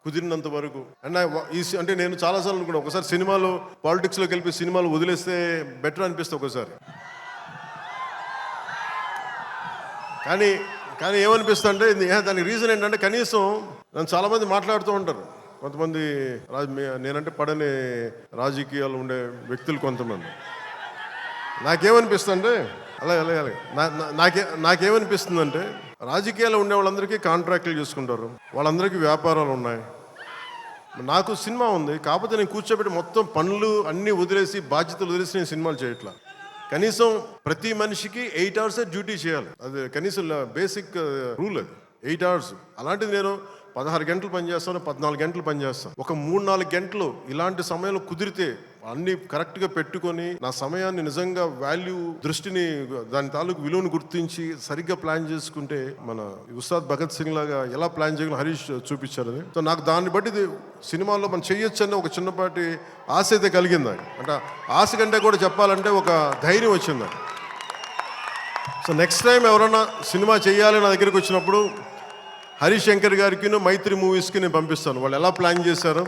కుదిరినంత వరకు. అండ్ అంటే నేను చాలాసార్లు అనుకున్నాను, ఒకసారి సినిమాలో పాలిటిక్స్లోకి వెళ్ళి సినిమాలు వదిలేస్తే బెటర్ అనిపిస్తుంది ఒకసారి. కానీ ఏమనిపిస్తుంది అంటే దానికి రీజన్ ఏంటంటే, కనీసం నన్ను చాలామంది మాట్లాడుతూ ఉంటారు. కొంతమంది నేనంటే పడని రాజకీయాలు ఉండే వ్యక్తులు కొంతమంది. నాకేమనిపిస్తుందంటే అలాగే నాకేమనిపిస్తుందంటే, రాజకీయాల్లో ఉండే వాళ్ళందరికీ కాంట్రాక్టులు చేసుకుంటారు, వాళ్ళందరికీ వ్యాపారాలు ఉన్నాయి. నాకు సినిమా ఉంది, కాకపోతే నేను కూర్చోబెట్టి మొత్తం పనులు అన్నీ వదిలేసి బాధ్యతలు వదిలేసి నేను సినిమాలు చేయట్లా. కనీసం ప్రతి మనిషికి 8 hours డ్యూటీ చేయాలి. అది కనీసం బేసిక్ రూల్, అది 8 hours. అలాంటిది నేను 16 గంటలు పనిచేస్తాను, 14 గంటలు పనిచేస్తాను. ఒక 3-4 గంటలు ఇలాంటి సమయంలో కుదిరితే అన్ని కరెక్ట్గా పెట్టుకొని, నా సమయాన్ని నిజంగా దృష్టిని, దాని తాలూకు విలువను గుర్తించి సరిగ్గా ప్లాన్ చేసుకుంటే, మన ఉస్తాద్ భగత్ సింగ్ లాగా ఎలా ప్లాన్ చేయగలం హరీష్ చూపించారు అది. సో నాకు దాన్ని బట్టి సినిమాల్లో మనం చేయొచ్చు అనే ఒక చిన్నపాటి ఆశ అయితే కలిగింది. అంటే ఆశ కంటే కూడా చెప్పాలంటే ఒక ధైర్యం వచ్చింది. సో నెక్స్ట్ టైం ఎవరైనా సినిమా చేయాలి నా దగ్గరికి వచ్చినప్పుడు హరీష్ శంకర్ గారికి మైత్రి మూవీస్కి నేను పంపిస్తాను, వాళ్ళు ఎలా ప్లాన్ చేశారో